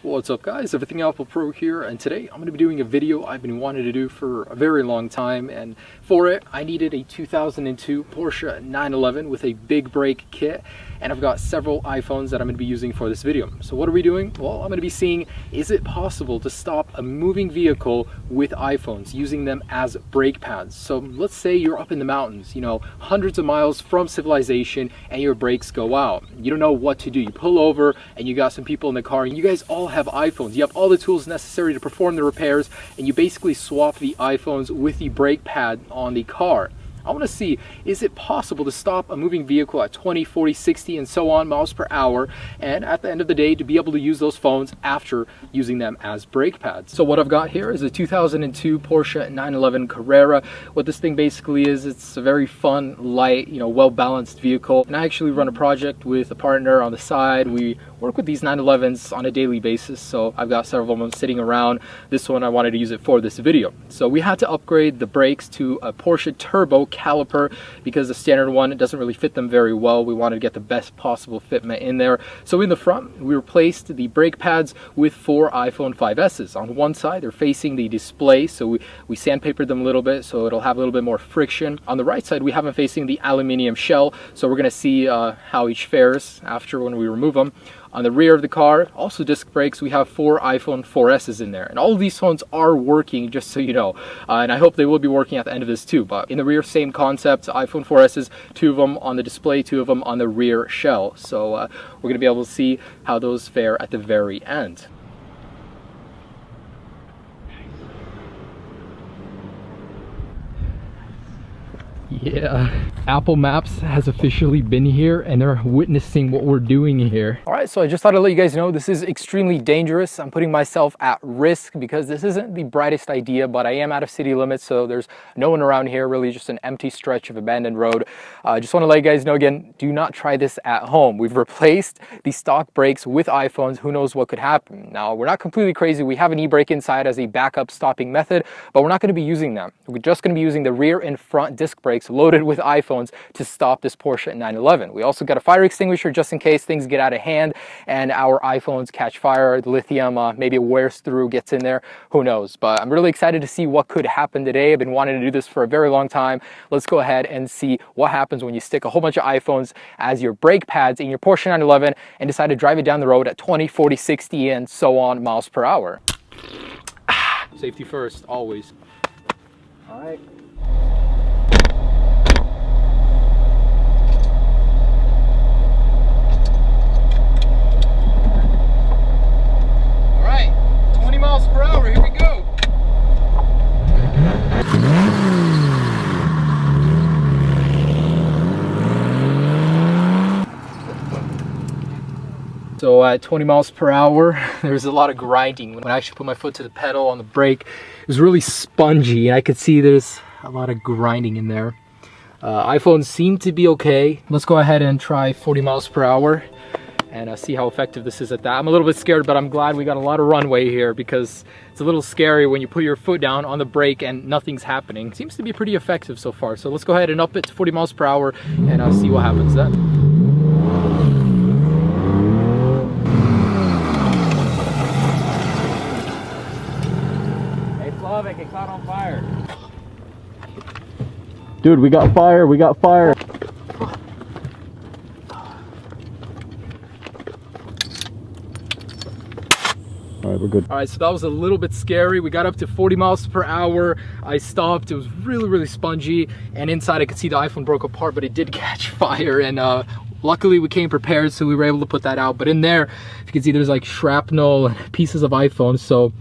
What's up guys, Everything Apple Pro here, and today I'm going to be doing a video I've been wanting to do for a very long time, and for it I needed a 2002 Porsche 911 with a big brake kit, and I've got several iPhones that I'm going to be using for this video. So what are we doing? Well, I'm going to be seeing, is it possible to stop a moving vehicle with iPhones, using them as brake pads? So let's say you're up in the mountains, you know, hundreds of miles from civilization, and your brakes go out. You don't know what to do. You pull over and you got some people in the car, and you guys all have iPhones. You have all the tools necessary to perform the repairs, and you basically swap the iPhones with the brake pad on the car. I want to see, is it possible to stop a moving vehicle at 20, 40, 60, and so on miles per hour, and at the end of the day to be able to use those phones after using them as brake pads? So what I've got here is a 2002 Porsche 911 Carrera. What this thing basically is, it's a very fun, light, you know, well-balanced vehicle, and I actually run a project with a partner on the side. We work with these 911s on a daily basis, so I've got several of them sitting around. This one I wanted to use it for this video. So we had to upgrade the brakes to a Porsche Turbo caliper because the standard one, it doesn't really fit them very well. We wanted to get the best possible fitment in there. So in the front, we replaced the brake pads with 4 iPhone 5Ss. On one side, they're facing the display, so we sandpapered them a little bit so it'll have a little bit more friction. On the right side, we have them facing the aluminum shell, so we're gonna see how each fares after when we remove them. On the rear of the car, also disc brakes, we have 4 iPhone 4Ss in there. And all of these phones are working, just so you know. And I hope they will be working at the end of this too. But in the rear, same concept, iPhone 4Ss, 2 of them on the display, 2 of them on the rear shell. So we're going to be able to see how those fare at the very end. Yeah, Apple Maps has officially been here and they're witnessing what we're doing here. All right, so I just thought I'd let you guys know this is extremely dangerous. I'm putting myself at risk because this isn't the brightest idea, but I am out of city limits, so there's no one around here, really just an empty stretch of abandoned road. I just want to let you guys know again, do not try this at home. We've replaced the stock brakes with iPhones. Who knows what could happen? Now, we're not completely crazy. We have an e-brake inside as a backup stopping method, but we're not going to be using them. We're just going to be using the rear and front disc brakes loaded with iPhones to stop this Porsche 911. We also got a fire extinguisher just in case things get out of hand and our iPhones catch fire, the lithium, maybe it wears through, gets in there, who knows. But I'm really excited to see what could happen today. I've been wanting to do this for a very long time. Let's go ahead and see what happens when you stick a whole bunch of iPhones as your brake pads in your Porsche 911 and decide to drive it down the road at 20, 40, 60, and so on miles per hour. Safety first, always. All right. Miles per hour, here we go. So at 20 miles per hour, there's a lot of grinding. When I actually put my foot to the pedal on the brake, it was really spongy, and I could see there's a lot of grinding in there. iPhones seem to be okay. Let's go ahead and try 40 miles per hour and see how effective this is at that. I'm a little bit scared, but I'm glad we got a lot of runway here because it's a little scary when you put your foot down on the brake and nothing's happening. It seems to be pretty effective so far. So let's go ahead and up it to 40 miles per hour and see what happens then. Hey Slavic, it caught on fire. Dude, we got fire, we got fire. All right, we're good. All right, so that was a little bit scary. We got up to 40 miles per hour. I stopped. It was really, really spongy. And inside I could see the iPhone broke apart, but it did catch fire. And luckily we came prepared, so we were able to put that out. But in there, you can see there's like shrapnel and pieces of iPhone. So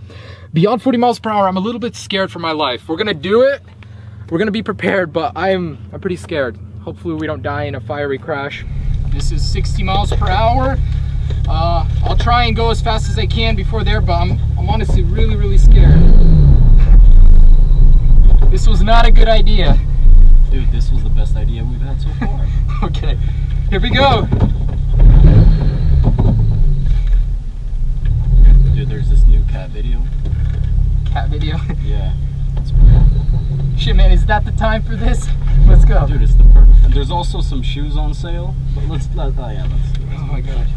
beyond 40 miles per hour, I'm a little bit scared for my life. We're gonna do it. We're gonna be prepared, but I'm pretty scared. Hopefully we don't die in a fiery crash. This is 60 miles per hour. I'll try and go as fast as I can before there, but I'm honestly really, really scared. This was not a good idea. Dude, this was the best idea we've had so far. Okay, here we go. Dude, there's this new cat video. Cat video? Yeah. Shit, man, is that the time for this? Let's go. Dude, it's the perfect. And there's also some shoes on sale, but let's do it. Oh my god.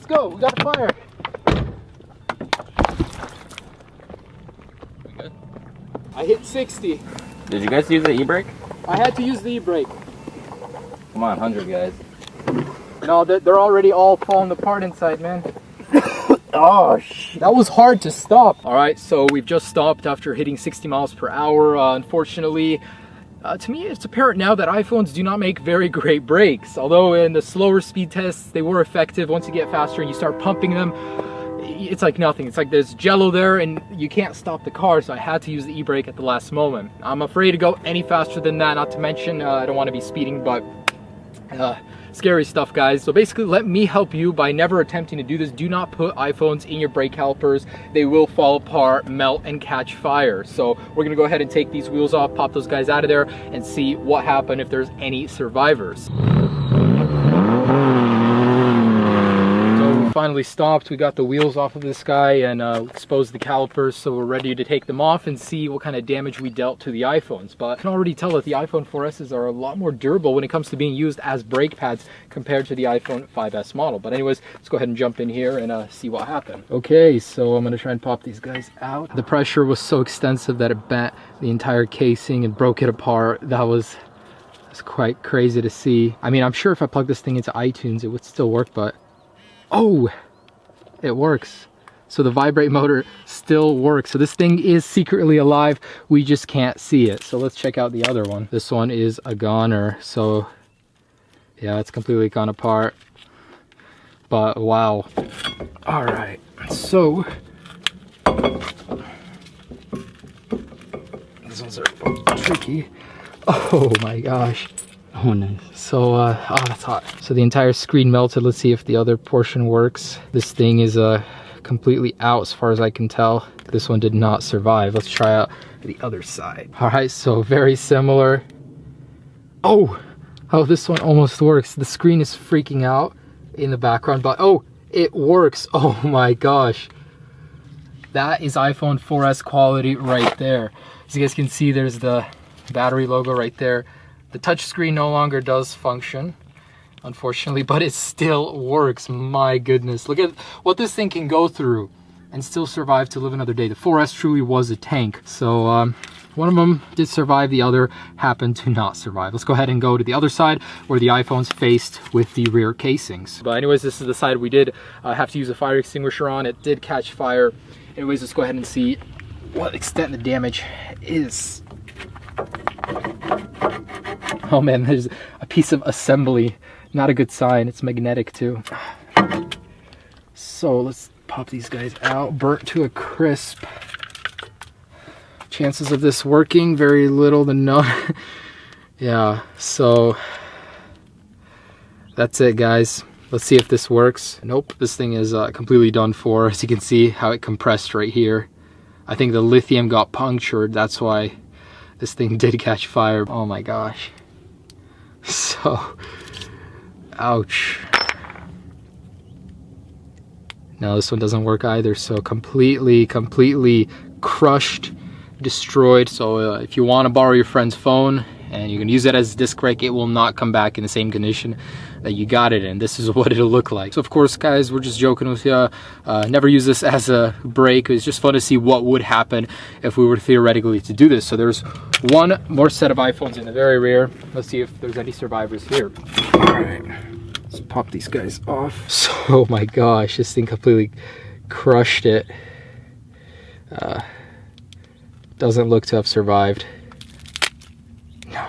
let's go. We got a fire. We good? I hit 60. Did you guys use the e-brake? I had to use the e-brake. Come on, 100 guys. No, they're already all falling apart inside, man. Oh, shit. That was hard to stop. All right, so we've just stopped after hitting 60 miles per hour. Unfortunately, to me, it's apparent now that iPhones do not make very great brakes. Although in the slower speed tests, they were effective. Once you get faster and you start pumping them, it's like nothing. It's like there's jello there and you can't stop the car, so I had to use the e-brake at the last moment. I'm afraid to go any faster than that, not to mention I don't want to be speeding, but scary stuff, guys. So basically, let me help you by never attempting to do this. Do not put iPhones in your brake calipers. They will fall apart, melt, and catch fire. So we're gonna go ahead and take these wheels off, pop those guys out of there, and see what happened, if there's any survivors. Finally stopped. We got the wheels off of this guy and exposed the calipers, so we're ready to take them off and see what kind of damage we dealt to the iPhones. But I can already tell that the iPhone 4Ss are a lot more durable when it comes to being used as brake pads compared to the iPhone 5S model. But anyways, let's go ahead and jump in here and see what happened. Okay, so I'm gonna try and pop these guys out. The pressure was so extensive that it bent the entire casing and broke it apart. That was quite crazy to see. I mean, I'm sure if I plug this thing into iTunes, it would still work, but oh, it works. So the vibrate motor still works. So this thing is secretly alive. We just can't see it. So let's check out the other one. This one is a goner. So yeah, it's completely gone apart. But wow. All right. So these ones are tricky. Oh my gosh. Oh, nice. So, oh, that's hot. So the entire screen melted. Let's see if the other portion works. This thing is completely out as far as I can tell. This one did not survive. Let's try out the other side. All right, so very similar. Oh, this one almost works. The screen is freaking out in the background, but oh, it works. Oh my gosh. That is iPhone 4S quality right there. As you guys can see, there's the battery logo right there. The touchscreen no longer does function, unfortunately, but it still works. My goodness, look at what this thing can go through and still survive to live another day. The 4S truly was a tank. So one of them did survive, the other happened to not survive. Let's go ahead and go to the other side where the iPhone's faced with the rear casings. But anyways, this is the side we did have to use a fire extinguisher on. It did catch fire. Anyways, let's go ahead and see what extent the damage is. Oh man, there's a piece of assembly. Not a good sign. It's magnetic too. So let's pop these guys out. Burnt to a crisp. Chances of this working, very little to none. Yeah, so that's it, guys. Let's see if this works. Nope, this thing is completely done for. As you can see how it compressed right here. I think the lithium got punctured. That's why this thing did catch fire. Oh my gosh. So, ouch. No, this one doesn't work either. So completely crushed, destroyed. So if you want to borrow your friend's phone and you can use it as a disc brake, it will not come back in the same condition that you got it in. This is what it'll look like. So of course, guys, we're just joking with you. Never use this as a brake. It's just fun to see what would happen if we were theoretically to do this. So there's one more set of iPhones in the very rear. Let's see if there's any survivors here. All right, let's pop these guys off. So, oh my gosh, this thing completely crushed it. Doesn't look to have survived. No.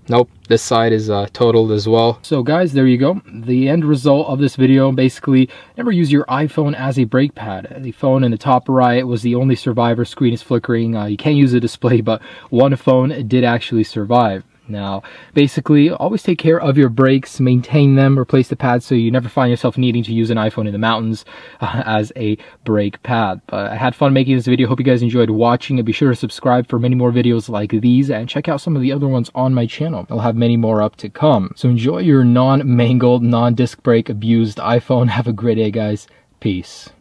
Nope, this side is totaled as well. So guys, there you go. The end result of this video, basically, never use your iPhone as a brake pad. The phone in the top right was the only survivor. Screen is flickering. You can't use the display, but one phone did actually survive. Now, basically, always take care of your brakes, maintain them, replace the pads so you never find yourself needing to use an iPhone in the mountains as a brake pad. But I had fun making this video. Hope you guys enjoyed watching it. Be sure to subscribe for many more videos like these and check out some of the other ones on my channel. I'll have many more up to come. So enjoy your non-mangled, non-disc brake abused iPhone. Have a great day, guys. Peace.